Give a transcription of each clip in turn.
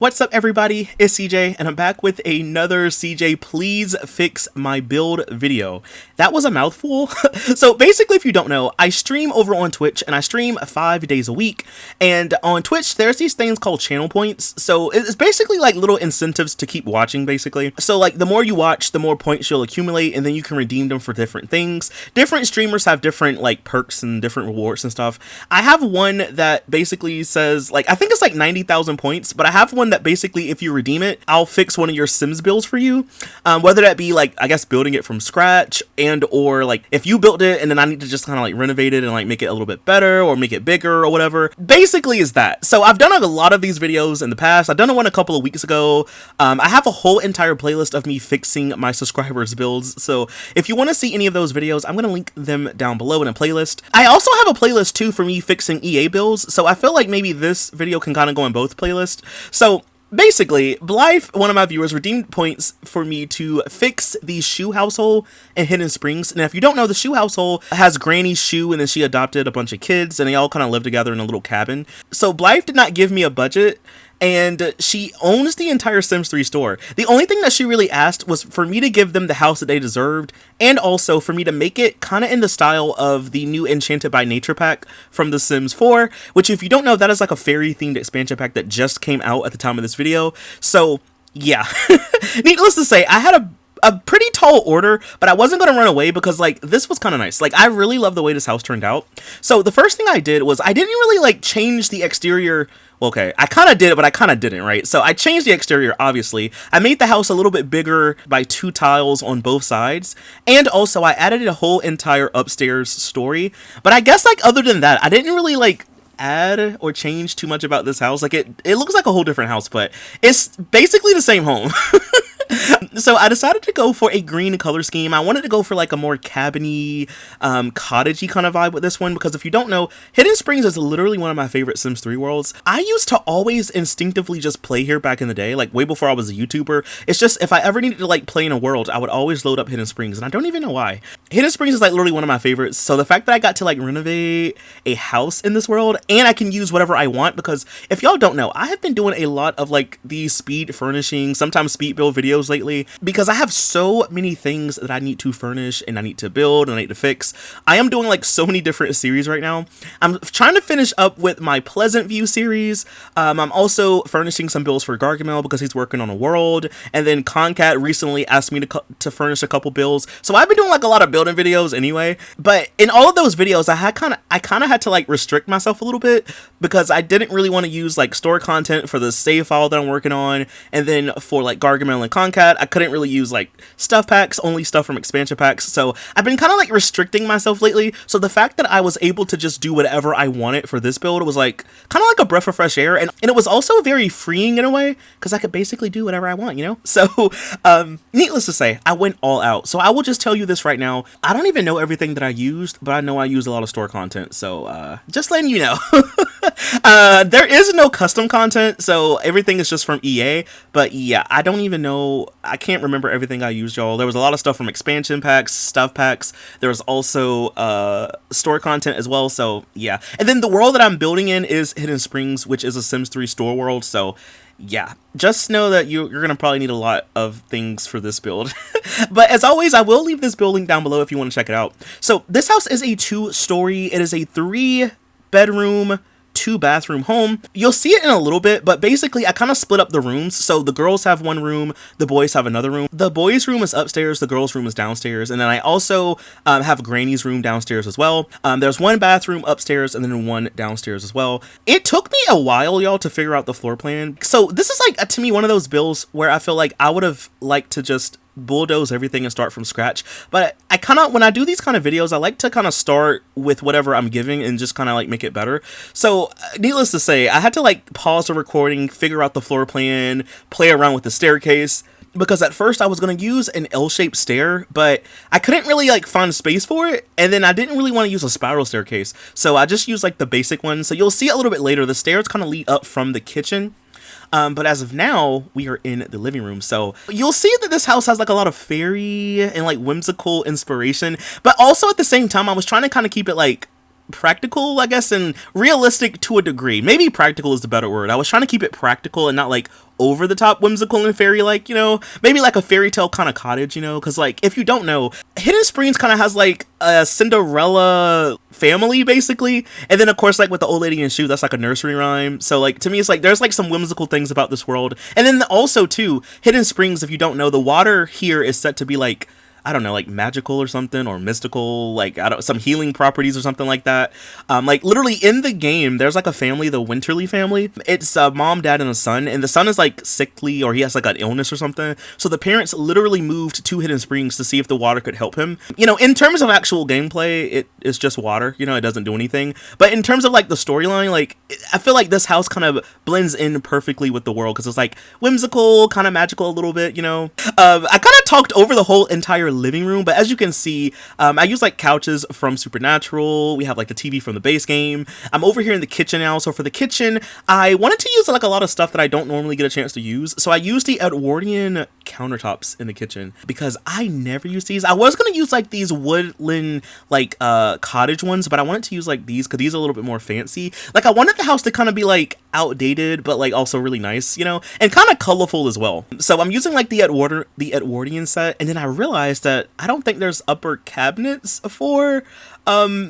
What's up everybody, it's CJ and I'm back with another CJ Please Fix My Build video. That was a mouthful. So basically, if you don't know, I stream over on Twitch and I stream 5 days a week, and on Twitch there's these things called channel points. So it's basically like little incentives to keep watching basically. So like the more you watch, the more points you'll accumulate, and then you can redeem them for different things. Different streamers have different like perks and different rewards and stuff. I have one that basically says like, I think it's like 90,000 points, but I have one that basically if you redeem it, I'll fix one of your Sims builds for you, whether that be like, I guess, building it from scratch, and or like if you built it and then I need to just kind of like renovate it and like make it a little bit better or make it bigger or whatever. Basically is that. So I've done a lot of these videos in the past. I've done one a couple of weeks ago. I have a whole entire playlist of me fixing my subscribers builds, so if you want to see any of those videos, I'm going to link them down below in a playlist. I also have a playlist too for me fixing EA builds, so I feel like maybe this video can kind of go in both playlists. So basically, Blythe, one of my viewers, redeemed points for me to fix the Shoe household in Hidden Springs. And if you don't know, the Shoe household has Granny's Shoe, and then she adopted a bunch of kids, and they all kind of live together in a little cabin. So Blythe did not give me a budget, and she owns the entire Sims 3 store. The only thing that she really asked was for me to give them the house that they deserved, and also for me to make it kind of in the style of the new Enchanted by Nature pack from The Sims 4, which, if you don't know, that is like a fairy themed expansion pack that just came out at the time of this video. So yeah, needless to say, I had a pretty tall order, but I wasn't going to run away because like this was kind of nice. Like I really love the way this house turned out. So the first thing I did was I didn't really like change the exterior. Okay, I kind of did it, but I kind of didn't, right? So I changed the exterior, obviously. I made the house a little bit bigger by 2 tiles on both sides. And also I added a whole entire upstairs story. But I guess like other than that, I didn't really like add or change too much about this house. Like it looks like a whole different house, but it's basically the same home. So I decided to go for a green color scheme. I wanted to go for like a more cabiny, cottagey kind of vibe with this one, because if you don't know, Hidden Springs is literally one of my favorite Sims 3 worlds. I used to always instinctively just play here back in the day, like way before I was a YouTuber. It's just if I ever needed to like play in a world, I would always load up Hidden Springs, and I don't even know why. Hidden Springs is like literally one of my favorites. So the fact that I got to like renovate a house in this world, and I can use whatever I want, because if y'all don't know, I have been doing a lot of like these speed furnishing, sometimes speed build videos lately, because I have so many things that I need to furnish and I need to build and I need to fix. I am doing like so many different series right now. I'm trying to finish up with my Pleasant View series. I'm also furnishing some builds for Gargamel because he's working on a world, and then Concat recently asked me to furnish a couple builds. So I've been doing like a lot of building videos anyway, but in all of those videos I kind of had to like restrict myself a little bit, because I didn't really want to use like store content for the save file that I'm working on, and then for like Gargamel and Concat I couldn't really use like stuff packs, only stuff from expansion packs. So I've been kind of like restricting myself lately. So the fact that I was able to just do whatever I wanted for this build was like kind of like a breath of fresh air, and it was also very freeing in a way, because I could basically do whatever I want, you know? So needless to say, I went all out. So I will just tell you this right now, I don't even know everything that I used, but I know I used a lot of store content, so just letting you know. There is no custom content, so everything is just from EA. But yeah, I don't even know, I can't remember everything I used, y'all. There was a lot of stuff from expansion packs, stuff packs. There was also store content as well, so yeah. And then the world that I'm building in is Hidden Springs, which is a Sims 3 store world, so yeah, just know that you're gonna probably need a lot of things for this build. But as always, I will leave this building down below if you want to check it out. So this house is a 2-story. It is a 3-bedroom, 2-bathroom home. You'll see it in a little bit, but basically I kind of split up the rooms. So the girls have one room, the boys have another room. The boys' room is upstairs, the girls' room is downstairs, and then I also have Granny's room downstairs as well. There's one bathroom upstairs and then one downstairs as well. It took me a while, y'all, to figure out the floor plan. So this is like, to me, one of those builds where I feel like I would have liked to just bulldoze everything and start from scratch, but I kind of, when I do these kind of videos, I like to kind of start with whatever I'm giving and just kind of like make it better. So needless to say, I had to like pause the recording, figure out the floor plan, play around with the staircase, because at first I was going to use an L-shaped stair, but I couldn't really like find space for it, and then I didn't really want to use a spiral staircase, so I just used like the basic one. So you'll see a little bit later, the stairs kind of lead up from the kitchen. But as of now, we are in the living room. So you'll see that this house has like a lot of fairy and like whimsical inspiration, but also at the same time, I was trying to kind of keep it like practical, I guess, and realistic to a degree. Maybe practical is the better word. I was trying to keep it practical and not like over the top whimsical and fairy like, you know, maybe like a fairy tale kind of cottage, you know, because like if you don't know, Hidden Springs kind of has like a Cinderella family basically, and then of course like with the old lady in shoe, that's like a nursery rhyme. So like to me it's like there's like some whimsical things about this world. And then also too, Hidden Springs, if you don't know, the water here is set to be like, I don't know, like magical or something, or mystical, like I don't, some healing properties or something like that. Like literally in the game, there's like a family, the Winterly family. It's a mom, dad, and a son, and the son is like sickly or he has like an illness or something. So the parents literally moved to Hidden Springs to see if the water could help him. You know, in terms of actual gameplay, it is just water. You know, it doesn't do anything. But in terms of like the storyline, like I feel like this house kind of blends in perfectly with the world because it's like whimsical, kind of magical a little bit. You know, I kind of talked over the whole entire living room, but as you can see, I use like couches from Supernatural. We have like the TV from the base game. I'm over here in the kitchen now. So for the kitchen, I wanted to use like a lot of stuff that I don't normally get a chance to use. So I used the Edwardian countertops in the kitchen because I never use these. I was going to use like these woodland like cottage ones, but I wanted to use like these because these are a little bit more fancy. Like I wanted the house to kind of be like outdated, but like also really nice, you know, and kind of colorful as well. So I'm using like the Edwardian set, and then I realized that I don't think there's upper cabinets for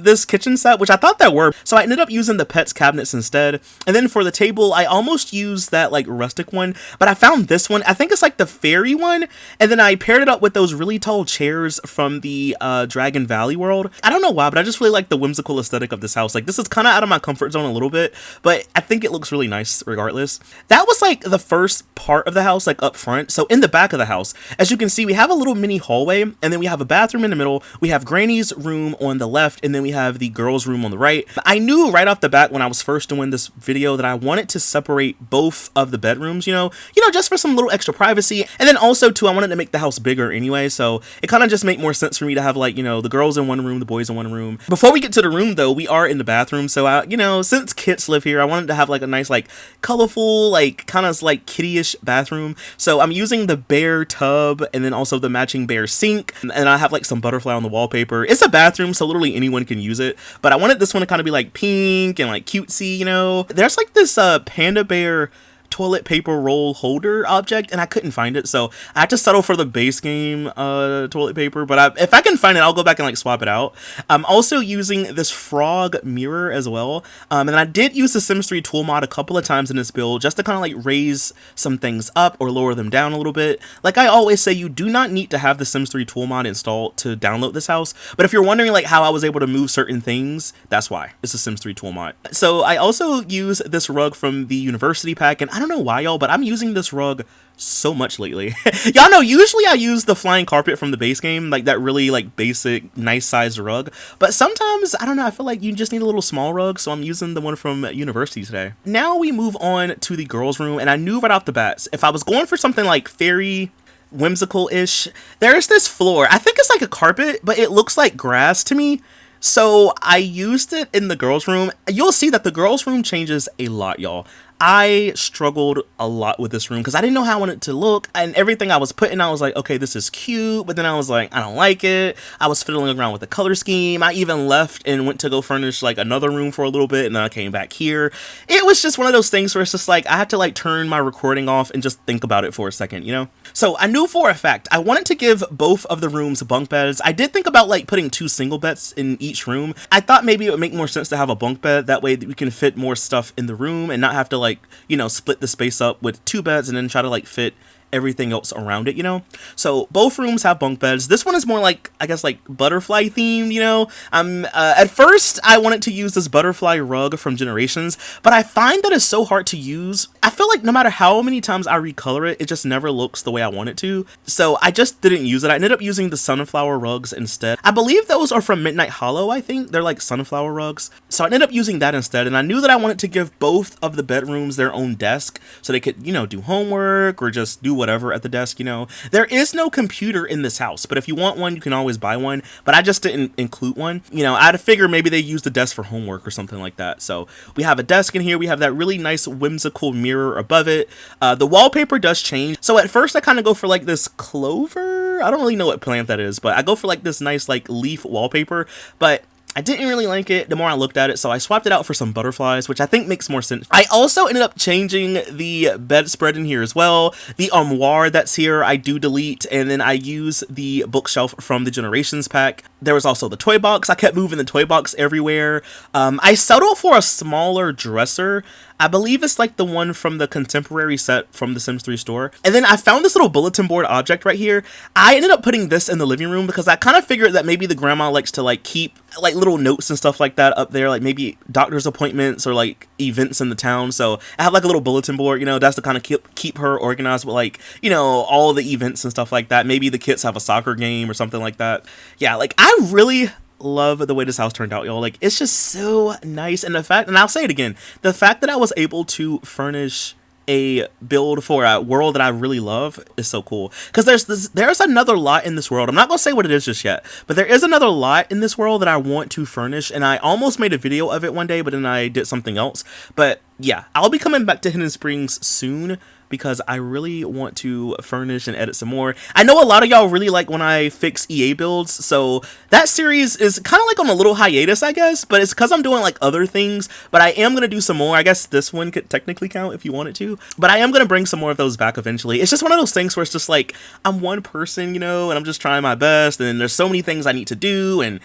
this kitchen set, which I thought there were. So I ended up using the pets cabinets instead. And then for the table, I almost used that like rustic one, but I found this one. I think it's like the fairy one. And then I paired it up with those really tall chairs from the Dragon Valley world. I don't know why, but I just really like the whimsical aesthetic of this house. Like this is kind of out of my comfort zone a little bit, but I think it looks really nice regardless. That was like the first part of the house, like up front. So in the back of the house, as you can see, we have a little mini hallway, and then we have a bathroom in the middle. We have Granny's room on the left, and then we have the girls' room on the right. I knew right off the bat when I was first doing this video that I wanted to separate both of the bedrooms, you know, just for some little extra privacy. And then also too, I wanted to make the house bigger anyway, so it kind of just made more sense for me to have like, you know, the girls in one room, the boys in one room. Before we get to the room though, we are in the bathroom, so I, you know, since Kits live here, I wanted to have like a nice like colorful, like kind of like kiddie-ish bathroom. So I'm using the bear tub and then also the matching bear sink, and I have like some butterfly on the wallpaper. It's a bathroom, so literally anyone can use it, but I wanted this one to kind of be like pink and like cutesy, you know. There's like this panda bear toilet paper roll holder object, and I couldn't find it, so I had to settle for the base game toilet paper, but if I can find it, I'll go back and like swap it out. I'm also using this frog mirror as well, and I did use the Sims 3 tool mod a couple of times in this build just to kind of like raise some things up or lower them down a little bit. Like I always say, you do not need to have the Sims 3 tool mod installed to download this house, but if you're wondering like how I was able to move certain things, that's why. It's a Sims 3 tool mod. So I also use this rug from the university pack, and I don't know why y'all, but I'm using this rug so much lately. Y'all know usually I use the flying carpet from the base game, like that really like basic nice sized rug, but sometimes I don't know, I feel like you just need a little small rug, so I'm using the one from university today. Now we move on to the girls' room, and I knew right off the bat if I was going for something like fairy whimsical-ish, there's this floor. I think it's like a carpet, but it looks like grass to me. So I used it in the girls' room. You'll see that the girls' room changes a lot, y'all. I struggled a lot with this room because I didn't know how I wanted it to look, and everything I was putting, I was like, okay, this is cute, but then I was like, I don't like it. I was fiddling around with the color scheme. I even left and went to go furnish like another room for a little bit, and then I came back here. It was just one of those things where it's just like I had to like turn my recording off and just think about it for a second, you know? So I knew for a fact I wanted to give both of the rooms bunk beds. I did think about like putting 2 single beds in each room. I thought maybe it would make more sense to have a bunk bed, that way we can fit more stuff in the room and not have to like, you know, split the space up with 2 beds and then try to like fit everything else around it, you know? So both rooms have bunk beds. This one is more like, I guess, like butterfly themed, you know? At first I wanted to use this butterfly rug from Generations, but I find that it's so hard to use. I feel like no matter how many times I recolor it, it just never looks the way I want it to. So I just didn't use it. I ended up using the sunflower rugs instead. I believe those are from Midnight Hollow, I think. They're like sunflower rugs. So I ended up using that instead, and I knew that I wanted to give both of the bedrooms their own desk so they could, you know, do homework or just do whatever at the desk, you know. There is no computer in this house, but if you want one, you can always buy one, but I just didn't include one. You know, I'd figure maybe they use the desk for homework or something like that. So we have a desk in here. We have that really nice whimsical mirror above it. The wallpaper does change. So at first I kind of go for like this clover. I don't really know what plant that is, but I go for like this nice like leaf wallpaper, but I didn't really like it the more I looked at it, so I swapped it out for some butterflies, which I think makes more sense. I also ended up changing the bedspread in here as well. The armoire that's here, I do delete, and then I use the bookshelf from the Generations pack. There was also the toy box. I kept moving the toy box everywhere. I settled for a smaller dresser. I believe it's like the one from the contemporary set from the Sims 3 store. And then I found this little bulletin board object right here. I ended up putting this in the living room because I kind of figured that maybe the grandma likes to like keep like little notes and stuff like that up there, like maybe doctor's appointments or like events in the town. So I have like a little bulletin board, you know, that's to kind of keep her organized with like, you know, all the events and stuff like that. Maybe the kids have a soccer game or something like that. Yeah, like I really love the way this house turned out, y'all. Like, it's just so nice. And the fact, and I'll say it again, the fact that I was able to furnish a build for a world that I really love is so cool. Because there's another lot in this world. I'm not gonna say what it is just yet, but there is another lot in this world that I want to furnish, and I almost made a video of it one day, but then I did something else. But yeah, I'll be coming back to Hidden Springs soon, because I really want to furnish and edit some more. I know a lot of y'all really like when I fix EA builds, so that series is kind of like on a little hiatus, I guess, but it's because I'm doing like other things, but I am going to do some more. I guess this one could technically count if you wanted to, but I am going to bring some more of those back eventually. It's just one of those things where it's just like, I'm one person, you know, and I'm just trying my best, and there's so many things I need to do, and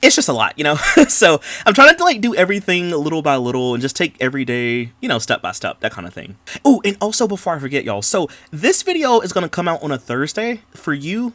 it's just a lot, you know. So I'm trying to like do everything little by little and just take every day, you know, step by step, that kind of thing. Oh, and also before I forget, y'all, so this video is going to come out on a Thursday for you.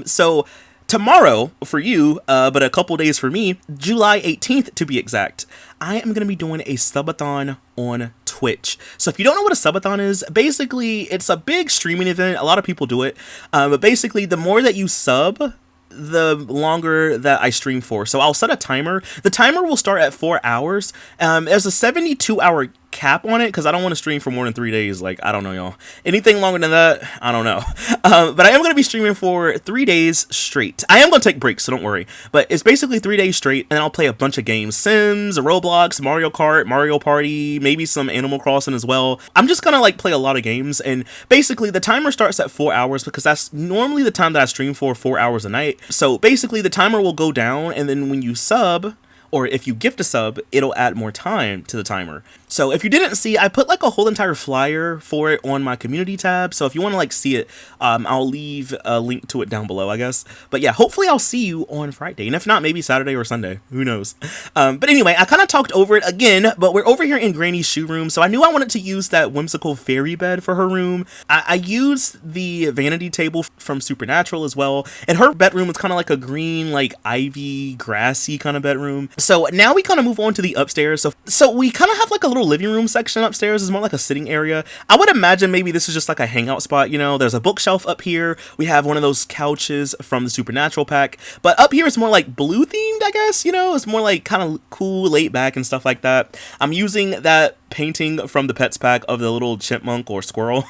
So tomorrow for you, but a couple days for me, July 18th to be exact, I am going to be doing a subathon on Twitch. So if you don't know what a subathon is, basically it's a big streaming event. A lot of people do it, but basically the more that you sub, the longer that I stream for. So I'll set a timer. The timer will start at 4 hours. There's a 72-hour cap on it because I don't want to stream for more than 3 days. Like, I don't know, y'all. Anything longer than that, I don't know. But I am going to be streaming for 3 days straight. I am going to take breaks, so don't worry. But it's basically 3 days straight, and I'll play a bunch of games. Sims, Roblox, Mario Kart, Mario Party, maybe some Animal Crossing as well. I'm just going to like play a lot of games, and basically the timer starts at 4 hours because that's normally the time that I stream for, 4 hours a night. So basically the timer will go down, and then when you sub, or if you gift a sub, it'll add more time to the timer. So if you didn't see, I put like a whole entire flyer for it on my community tab. So if you want to like see it, I'll leave a link to it down below, I guess. But yeah, hopefully I'll see you on Friday. And if not, maybe Saturday or Sunday. Who knows? But anyway, I kind of talked over it again, but we're over here in Granny's shoe room. So I knew I wanted to use that whimsical fairy bed for her room. I used the vanity table from Supernatural as well. And her bedroom is kind of like a green, like ivy, grassy kind of bedroom. So now we kind of move on to the upstairs. So we kind of have like a little living room section upstairs. It's more like a sitting area. I would imagine maybe this is just like a hangout spot, you know. There's a bookshelf up here. We have one of those couches from the Supernatural pack. But up here it's more like blue themed, I guess, you know. It's more like kind of cool, laid back and stuff like that. I'm using that painting from the Pets pack of the little chipmunk or squirrel.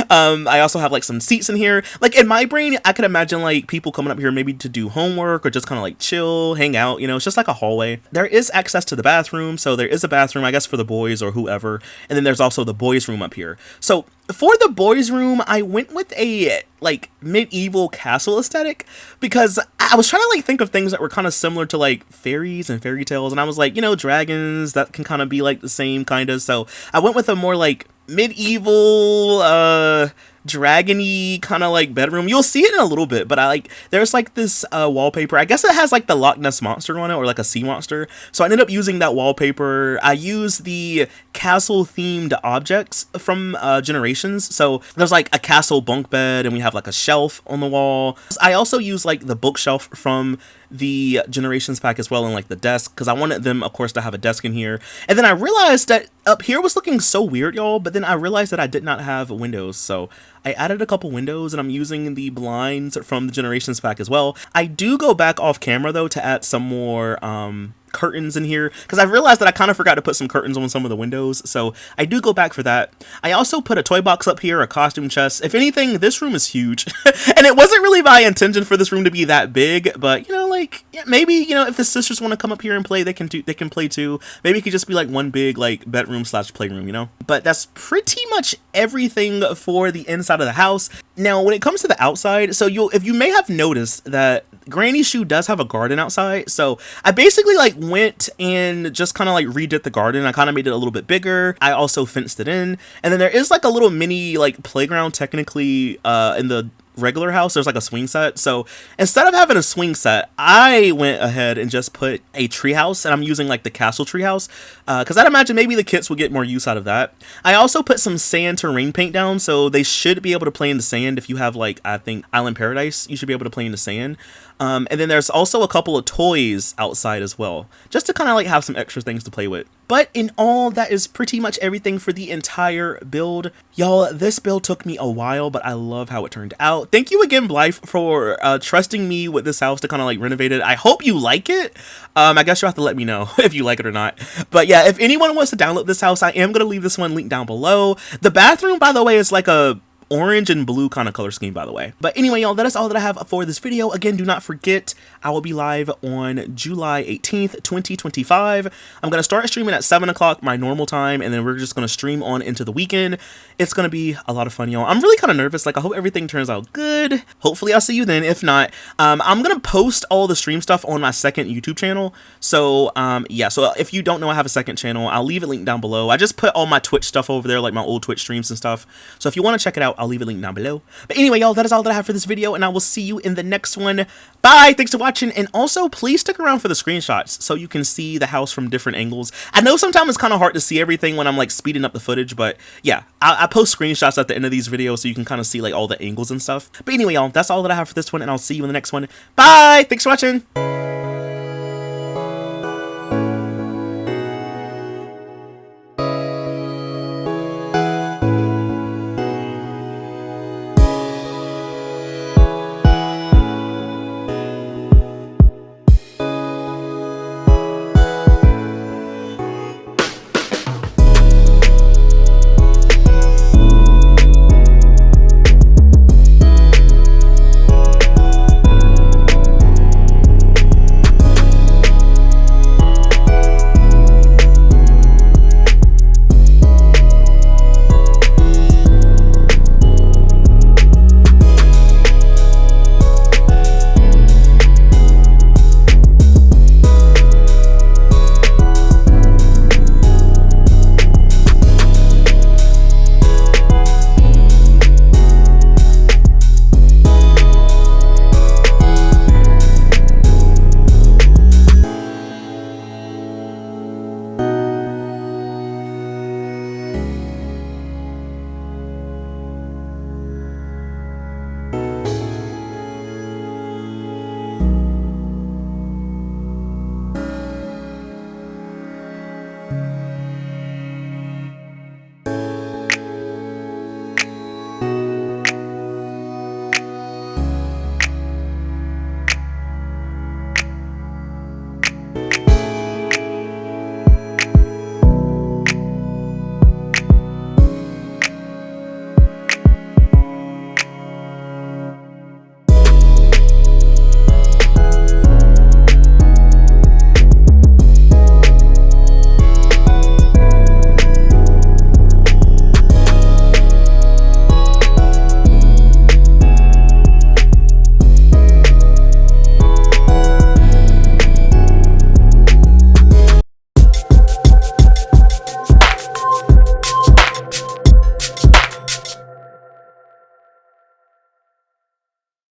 I also have like some seats in here. Like in my brain, I could imagine like people coming up here maybe to do homework or just kind of like chill, hang out, you know. It's just like a hallway. There is access to the bathroom, so there is a bathroom, I guess, for the boys or whoever. And then there's also the boys' room up here. So for the boys' room, I went with a like medieval castle aesthetic because I was trying to like think of things that were kind of similar to like fairies and fairy tales, and I was like, you know, dragons, that can kind of be like the same kind of. So I went with a more like medieval dragony kind of like bedroom. You'll see it in a little bit, but I like there's like this wallpaper. I guess it has like the Loch Ness monster on it, or like a sea monster. So I ended up using that wallpaper. I used the castle themed objects from Generations. So there's like a castle bunk bed, and we have like a shelf on the wall. I also use like the bookshelf from the Generations pack as well, and like the desk, because I wanted them, of course, to have a desk in here. And then I realized that up here was looking so weird, y'all, but then I realized that I did not have windows, so I added a couple windows, and I'm using the blinds from the Generations pack as well. I do go back off camera though to add some more curtains in here, because I realized that I kind of forgot to put some curtains on some of the windows, so I do go back for that. I also put a toy box up here, a costume chest. If anything, this room is huge. And it wasn't really my intention for this room to be that big, but you know, like, yeah, maybe, you know, if the sisters want to come up here and play, they can play too. Maybe it could just be like one big like bedroom slash playroom, you know. But that's pretty much everything for the inside of the house. Now when it comes to the outside, so if you may have noticed that Granny's shoe does have a garden outside, so I basically like went and just kind of like redid the garden. I kind of made it a little bit bigger. I also fenced it in, and then there is like a little mini like playground technically in the regular house. There's like a swing set, so instead of having a swing set, I went ahead and just put a tree house, and I'm using like the castle tree house because I'd imagine maybe the kids will get more use out of that. I also put some sand terrain paint down, so they should be able to play in the sand. If you have like, I think Island Paradise, you should be able to play in the sand. And then there's also a couple of toys outside as well, just to kind of like have some extra things to play with. But in all, that is pretty much everything for the entire build. Y'all, this build took me a while, but I love how it turned out. Thank you again, Blythe, for trusting me with this house to kind of like renovate it. I hope you like it. I guess you'll have to let me know if you like it or not. But yeah, if anyone wants to download this house, I am going to leave this one linked down below. The bathroom, by the way, is like a orange and blue kind of color scheme, by the way. But anyway, y'all, that is all that I have for this video. Again, do not forget, I will be live on July 18th, 2025. I'm going to start streaming at 7 o'clock, my normal time, and then we're just going to stream on into the weekend. It's going to be a lot of fun, y'all. I'm really kind of nervous. Like, I hope everything turns out good. Hopefully, I'll see you then. If not, I'm going to post all the stream stuff on my second YouTube channel. So, yeah, so if you don't know I have a second channel, I'll leave it linked down below. I just put all my Twitch stuff over there, like my old Twitch streams and stuff. So if you want to check it out, I'll leave a link down below. But anyway, y'all, that is all that I have for this video, and I will see you in the next one. Bye! Thanks for watching, and also, please stick around for the screenshots so you can see the house from different angles. I know sometimes it's kind of hard to see everything when I'm, like, speeding up the footage, but yeah, I post screenshots at the end of these videos so you can kind of see, like, all the angles and stuff. But anyway, y'all, that's all that I have for this one, and I'll see you in the next one. Bye! Thanks for watching!